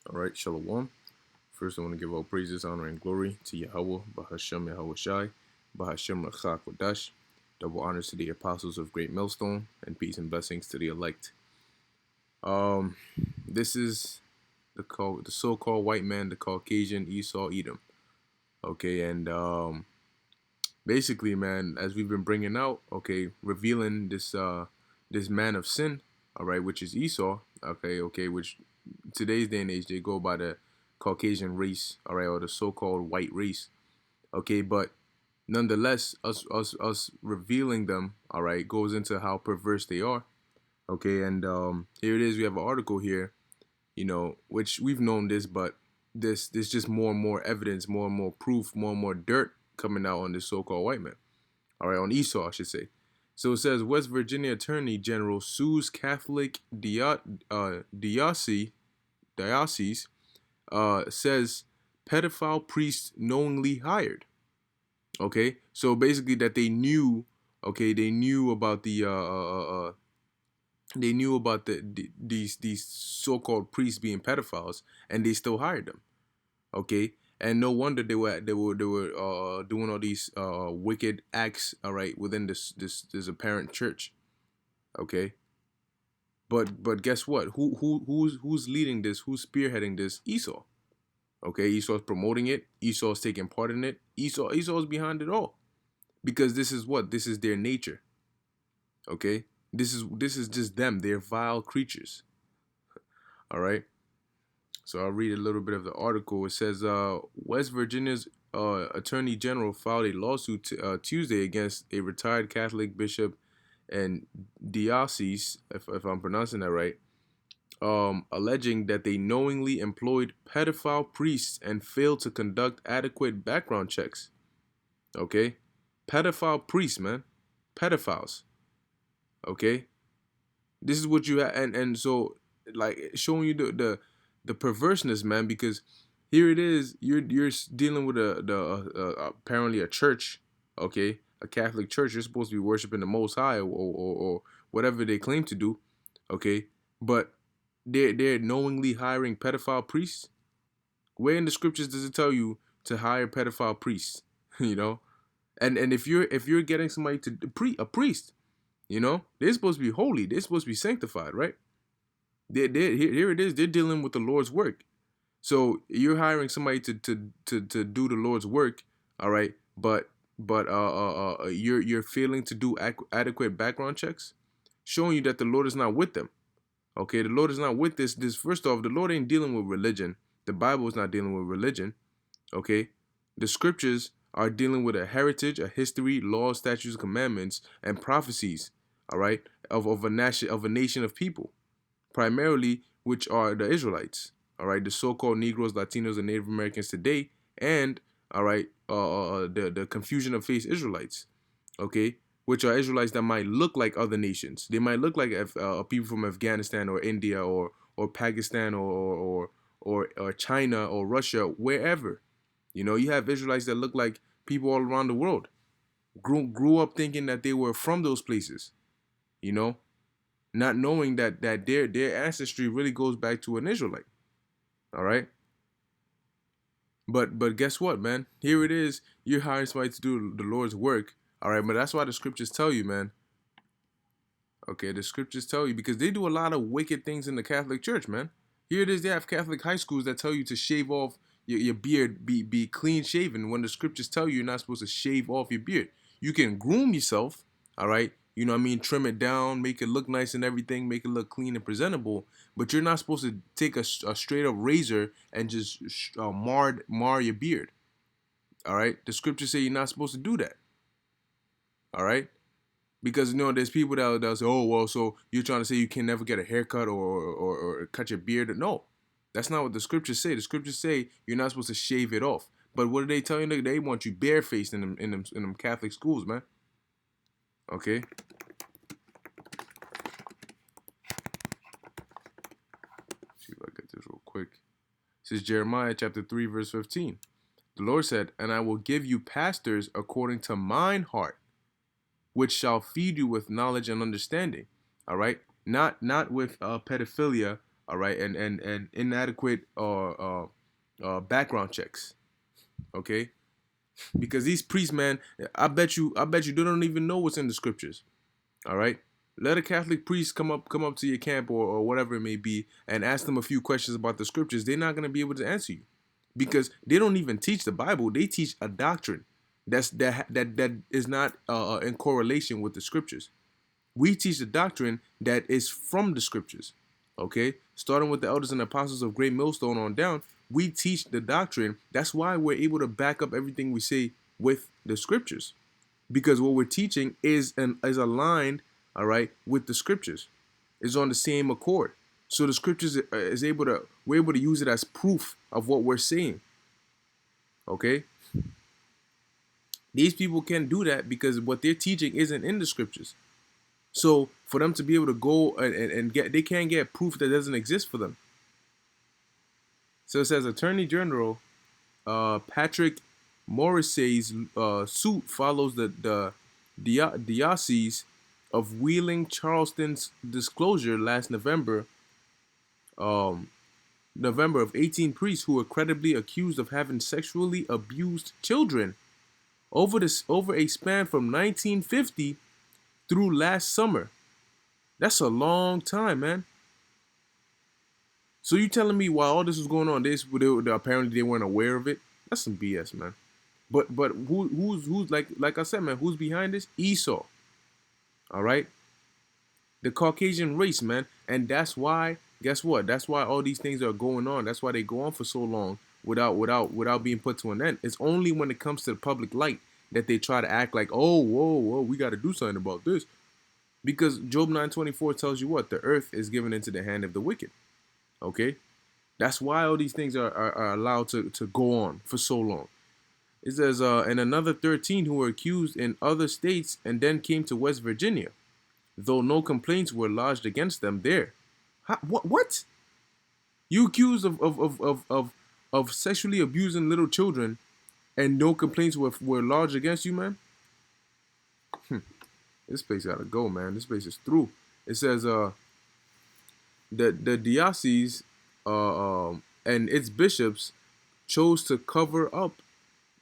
All right, Shalom. First, I want to give all praises, honor, and glory to Yahweh, Bahashem Yahweh Shai, Bahashem Rachak Wadash. Double honors to the apostles of Great Millstone, and peace and blessings to the elect. Um, this is the so-called white man, the Caucasian Esau, Edom. Okay, and basically, man, as we've been bringing out, okay, revealing this man of sin, all right, which is Esau, okay, which today's day and age they go by the Caucasian race, all right, or the so-called white race, okay, but nonetheless, us revealing them, all right, goes into how perverse they are, okay, and here it is. We have an article here, which we've known this, but there's just more and more evidence, more and more proof, more and more dirt coming out on this so-called white man. All right, on Esau, I should say. So it says West Virginia Attorney General sues Catholic diocese, says pedophile priest knowingly hired. Okay, so basically that they knew, okay, they knew about these so-called priests being pedophiles, and they still hired them. Okay, and no wonder they were doing all these wicked acts, all right, within this apparent church. Okay, but guess what? Who's leading this? Who's spearheading this? Esau. Okay, Esau's promoting it. Esau's taking part in it. Esau's behind it all, because this is what, this is their nature. Okay, this is just them. They're vile creatures. All right. So I'll read a little bit of the article. It says West Virginia's Attorney General filed a lawsuit Tuesday against a retired Catholic bishop and diocese, if I'm pronouncing that right, alleging that they knowingly employed pedophile priests and failed to conduct adequate background checks. Okay? Pedophile priests, man. Pedophiles. Okay? This is what you have, and so, like, showing you the perverseness, man, because here it is, you're dealing with apparently a church, okay, a Catholic church. You're supposed to be worshiping the Most High, or whatever they claim to do, okay, but they're knowingly hiring pedophile priests. Where in the scriptures does it tell you to hire pedophile priests? you know, and if you're getting somebody to a priest, they're supposed to be holy, they're supposed to be sanctified, right? Here it is. They're dealing with the Lord's work. So you're hiring somebody to do the Lord's work, all right? But you're failing to do adequate background checks, showing you that the Lord is not with them. Okay, the Lord is not with this. First off, the Lord ain't dealing with religion. The Bible is not dealing with religion. Okay, the scriptures are dealing with a heritage, a history, laws, statutes, commandments, and prophecies. All right, of a nation of people, primarily, which are the Israelites, all right, the so-called Negroes, Latinos, and Native Americans today, and all right, the confusion of faith Israelites, okay, which are Israelites that might look like other nations. They might look like people from Afghanistan or India or Pakistan or China or Russia, wherever. You have Israelites that look like people all around the world. Grew up thinking that they were from those places. Not knowing that their ancestry really goes back to an Israelite. All right. But guess what, man? Here it is. You're hiring somebody to do the Lord's work. All right, but that's why the scriptures tell you, man. Okay, the scriptures tell you, because they do a lot of wicked things in the Catholic Church, man. Here it is. They have Catholic high schools that tell you to shave off your beard, be clean shaven. When the scriptures tell you you're not supposed to shave off your beard, you can groom yourself. All right. You know what I mean? Trim it down, make it look nice and everything, make it look clean and presentable. But you're not supposed to take a straight up razor and just mar your beard. All right? The scriptures say you're not supposed to do that. All right? Because, there's people that'll say, oh, well, so you're trying to say you can never get a haircut or cut your beard. No, that's not what the scriptures say. The scriptures say you're not supposed to shave it off. But what do they tell you? They want you barefaced in them Catholic schools, man. Okay? See if I get this real quick. This is Jeremiah chapter 3, verse 15. The Lord said, and I will give you pastors according to mine heart, which shall feed you with knowledge and understanding. All right? Not with pedophilia, all right, and inadequate background checks, okay? Because these priests, man, I bet you they don't even know what's in the scriptures. All right. Let a Catholic priest come up to your camp or whatever it may be and ask them a few questions about the scriptures. They're not gonna be able to answer you because they don't even teach the Bible. They teach a doctrine that is not in correlation with the scriptures. We teach the doctrine that is from the scriptures. Okay, starting with the elders and apostles of Great Millstone on down, we teach the doctrine. That's why we're able to back up everything we say with the scriptures, because what we're teaching is aligned, all right, with the scriptures. It's on the same accord. So the scriptures is able to we're able to use it as proof of what we're saying. Okay, these people can't do that because what they're teaching isn't in the scriptures. So for them to be able to go and get, they can't get proof that doesn't exist for them. So it says Attorney General Patrick Morrissey's suit follows the diocese of Wheeling Charleston's disclosure last November of 18 priests who were credibly accused of having sexually abused children over a span from 1950 through last summer. That's a long time, man. So you telling me while all this was going on, apparently they weren't aware of it? That's some BS, man. But who's like I said, man, who's behind this? Esau. All right, the Caucasian race, man, and that's why. Guess what? That's why all these things are going on. That's why they go on for so long without being put to an end. It's only when it comes to the public light that they try to act like, oh, whoa, we got to do something about this, because Job 9:24 tells you what the earth is given into the hand of the wicked. Okay, that's why all these things are allowed to go on for so long. It says, and another 13 who were accused in other states and then came to West Virginia, though no complaints were lodged against them there. What? You accused of sexually abusing little children and no complaints were lodged against you, man? This place gotta go, man. This place is through. It says, the diocese and its bishops chose to cover up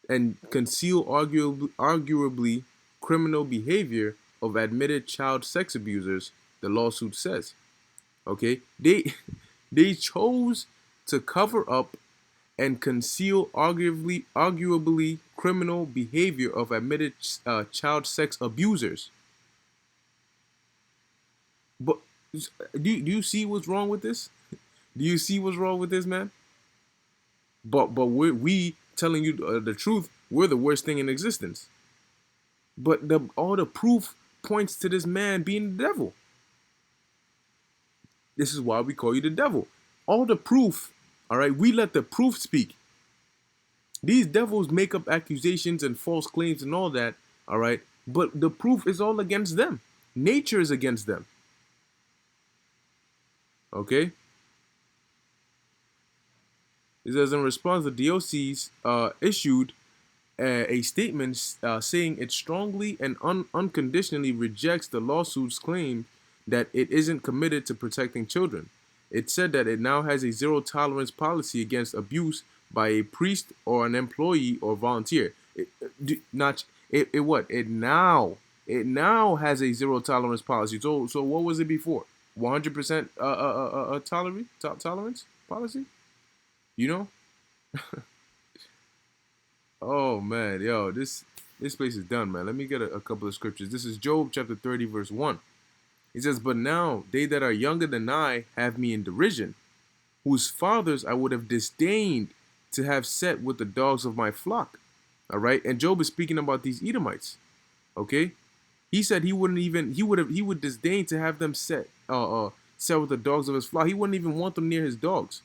and conceal arguably criminal behavior of admitted child sex abusers, the lawsuit says. Okay, they chose to cover up and conceal arguably criminal behavior of admitted child sex abusers. But do you see what's wrong with this? Do you see what's wrong with this, man? But we telling you the truth, we're the worst thing in existence. But all the proof points to this man being the devil. This is why we call you the devil. All the proof, all right, we let the proof speak. These devils make up accusations and false claims and all that, all right, but the proof is all against them. Nature is against them. Okay? It says in response, the diocese issued a statement saying it strongly and unconditionally rejects the lawsuit's claim that it isn't committed to protecting children. It said that it now has a zero tolerance policy against abuse by a priest or an employee or volunteer. It now has a zero tolerance policy. So what was it before? 100% tolerance policy? You know? Oh man, yo, this place is done, man. Let me get a couple of scriptures. This is Job chapter 30, verse 1. He says, but now they that are younger than I have me in derision, whose fathers I would have disdained to have set with the dogs of my flock. All right. And Job is speaking about these Edomites. Okay. He said he would disdain to have them set with the dogs of his flock. He wouldn't even want them near his dogs.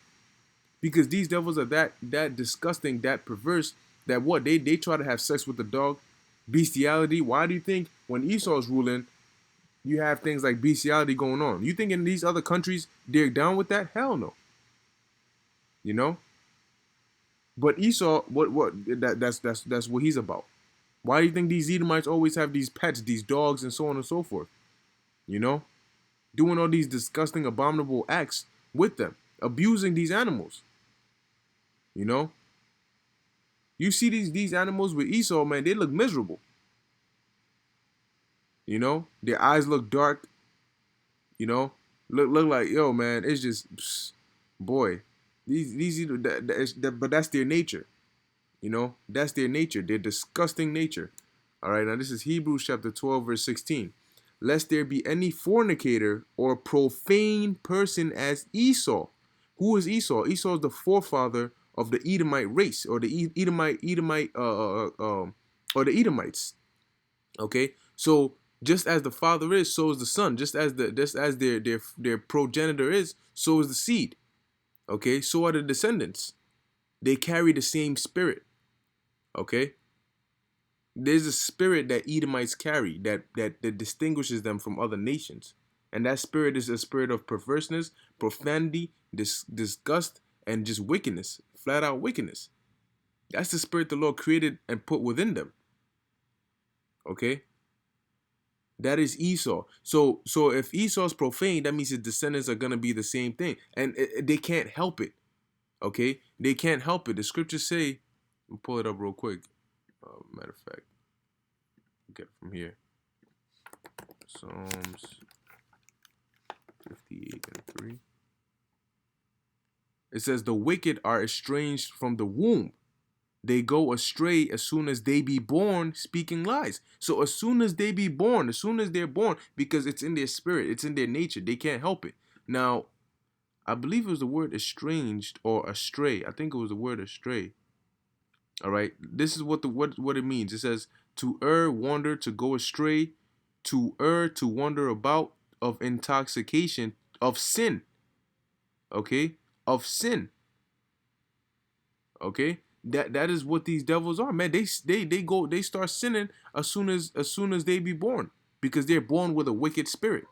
Because these devils are that disgusting, that perverse, that what they try to have sex with the dog. Bestiality. Why do you think when Esau's ruling, you have things like bestiality going on? You think in these other countries they're down with that? Hell no. You know? But Esau, that's what he's about. Why do you think these Edomites always have these pets, these dogs, and so on and so forth? You know? Doing all these disgusting, abominable acts with them, abusing these animals. You know, you see these animals with Esau, man, they look miserable. You know, their eyes look dark. You know, look like, yo, man, it's just, boy, these but that's their nature. You know, that's their nature, their disgusting nature. All right, now this is Hebrews chapter 12, verse 16. Lest there be any fornicator or profane person as Esau. Who is Esau? Esau is the forefather of the Edomite race, or the or the Edomites. Okay, so just as the father is, so is the son. Just as their progenitor is, so is the seed. Okay, so are the descendants. They carry the same spirit. Okay, there's a spirit that Edomites carry that distinguishes them from other nations, and that spirit is a spirit of perverseness, profanity, disgust, and just wickedness, flat out wickedness. That's the spirit the Lord created and put within them. Okay, that is Esau. So if Esau's profane, that means his descendants are gonna be the same thing, and they can't help it. Okay, they can't help it. The scriptures say, I'll pull it up real quick. Matter of fact, get it from here. Psalms 58 and 3. It says, the wicked are estranged from the womb. They go astray as soon as they be born, speaking lies. So as soon as they be born, as soon as they're born, because it's in their spirit, it's in their nature, they can't help it. Now, I believe it was the word estranged or astray. I think it was the word astray. All right. This is what it means. It says to err, wander, to go astray, to err, to wander about, of intoxication, of sin. Okay? Of sin. Okay? That is what these devils are, man. They start sinning as soon as they be born, because they're born with a wicked spirit,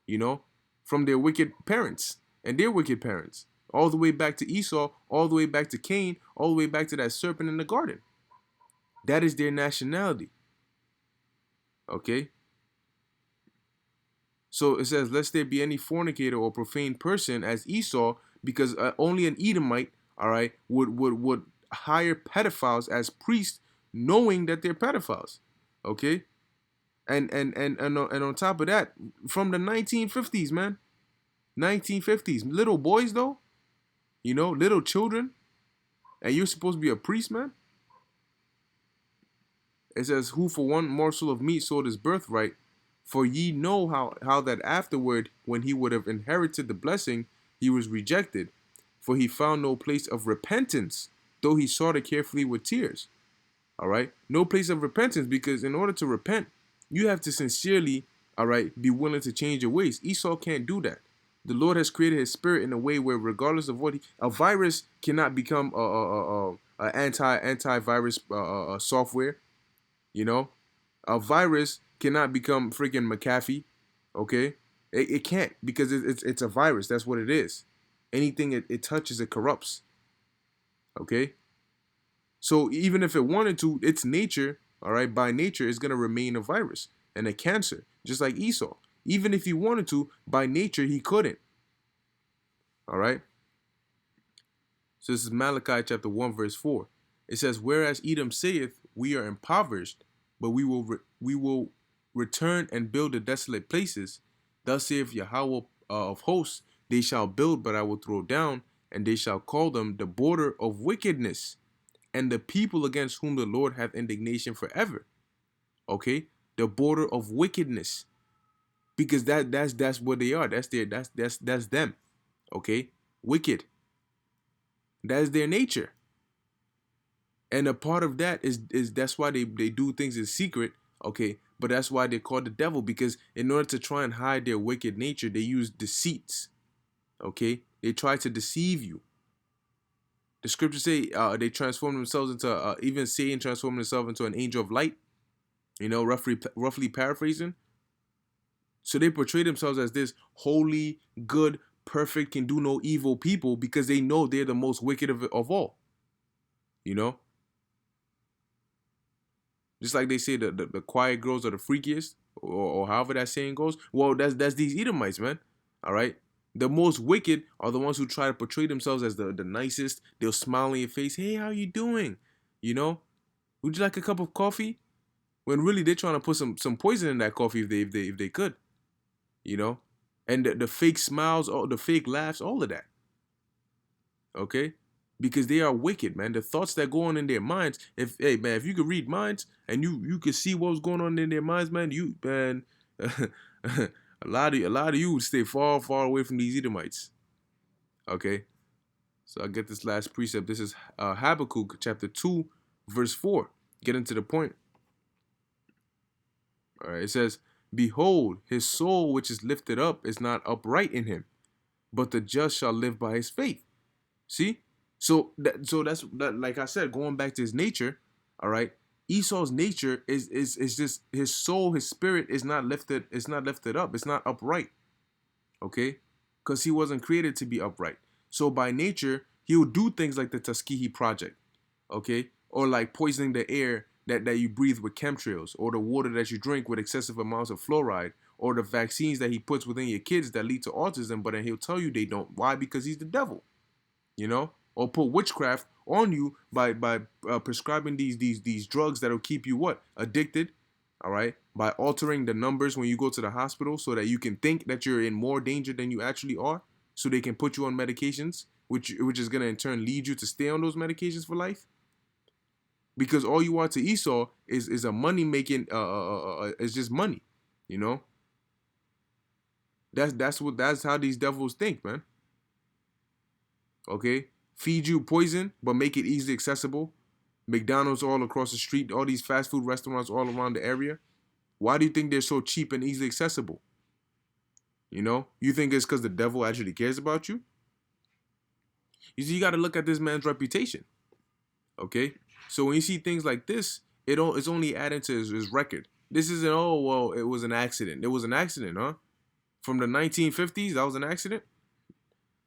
you know, from their wicked parents and their wicked parents, all the way back to Esau, all the way back to Cain, all the way back to that serpent in the garden. That is their nationality. Okay? So it says, lest there be any fornicator or profane person as Esau, because only an Edomite, all right, would hire pedophiles as priests, knowing that they're pedophiles. Okay? And on top of that, from the 1950s, man. 1950s. Little boys, though, you know, little children, and you're supposed to be a priest, man. It says, who for one morsel of meat sold his birthright, for ye know how that afterward, when he would have inherited the blessing, he was rejected, for he found no place of repentance, though he sought it carefully with tears. All right, no place of repentance, because in order to repent, you have to sincerely, all right, be willing to change your ways. Esau can't do that. The Lord has created his spirit in a way where, regardless of what a virus cannot become a antivirus software. You know, a virus cannot become freaking McAfee. Okay, it can't, because it's a virus. That's what it is. Anything it touches, it corrupts. Okay, so even if it wanted to, its nature, all right, by nature, is gonna remain a virus and a cancer, just like Esau. Even if he wanted to, by nature, he couldn't. All right. So this is Malachi chapter 1, verse 4. It says, whereas Edom saith, we are impoverished, but we will return and build the desolate places. Thus saith Yahweh of hosts, they shall build, but I will throw down, and they shall call them the border of wickedness, and the people against whom the Lord hath indignation forever. Okay, the border of wickedness, because that's what they are. That's them. Okay, wicked. That's their nature. And a part of that is that's why they do things in secret, okay? But that's why they're called the devil, because in order to try and hide their wicked nature, they use deceits, okay? They try to deceive you. The scriptures say they transform themselves into, even Satan transformed himself into an angel of light, you know, roughly paraphrasing. So they portray themselves as this holy, good, perfect, can do no evil people, because they know they're the most wicked of all, you know? Just like they say the quiet girls are the freakiest, or however that saying goes. Well, that's these Edomites, man. All right. The most wicked are the ones who try to portray themselves as the nicest. They'll smile in your face. Hey, how you doing? You know, would you like a cup of coffee? When really they're trying to put some poison in that coffee if they could. You know, and the fake smiles, all the fake laughs, all of that. Okay, because they are wicked, man. The thoughts that go on in their minds. If hey man, if you could read minds and you could see what was going on in their minds, man, you man, a lot of you would stay far away from these Edomites. Okay, so I get this last precept. This is Habakkuk chapter 2, verse 4. Getting to the point. All right, it says, "Behold, his soul which is lifted up is not upright in him, but the just shall live by his faith." See, so that's that. Like I said, going back to his nature. All right, Esau's nature is just his soul, his spirit is not lifted. It's not lifted up. It's not upright. Okay, because he wasn't created to be upright. So by nature, he'll do things like the Tuskegee Project. Okay, or like poisoning the air that you breathe with chemtrails, or the water that you drink with excessive amounts of fluoride, or the vaccines that he puts within your kids that lead to autism, but then he'll tell you they don't. Why? Because he's the devil. You know, or put witchcraft on you by prescribing these drugs that'll keep you what, addicted. All right, by altering the numbers when you go to the hospital so that you can think that you're in more danger than you actually are, so they can put you on medications, which is gonna in turn lead you to stay on those medications for life. Because all you are to Esau is a money making it's just money. You know, that's how these devils think, man. Okay, feed you poison but make it easily accessible. McDonald's all across the street, all these fast food restaurants all around the area. Why do you think they're so cheap and easily accessible? You know, you think it's because the devil actually cares about you? You see, you got to look at this man's reputation. Okay, so when you see things like this, it's only adding to his record. This isn't, oh well, it was an accident. It was an accident, huh? From the 1950s, that was an accident.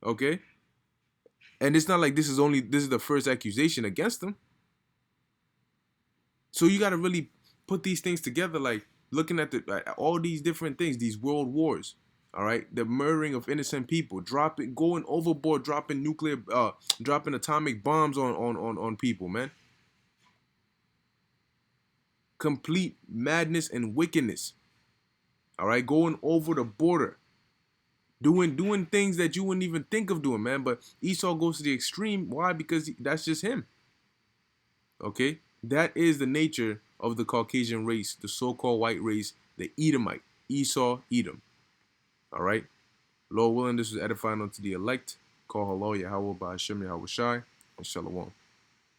Okay, and it's not like this is the first accusation against him. So you got to really put these things together, like looking at all these different things, these world wars. All right, the murdering of innocent people, going overboard, dropping atomic bombs on people, man. Complete madness and wickedness. All right, going over the border, doing things that you wouldn't even think of doing, man. But Esau goes to the extreme. Why? Because that's just him. Okay, that is the nature of the Caucasian race, the so-called white race, the Edomite, Esau, Edom. All right, Lord willing, this was edifying unto the elect. Call hello Yahweh by Hashem Yahweh Shai and Shalom.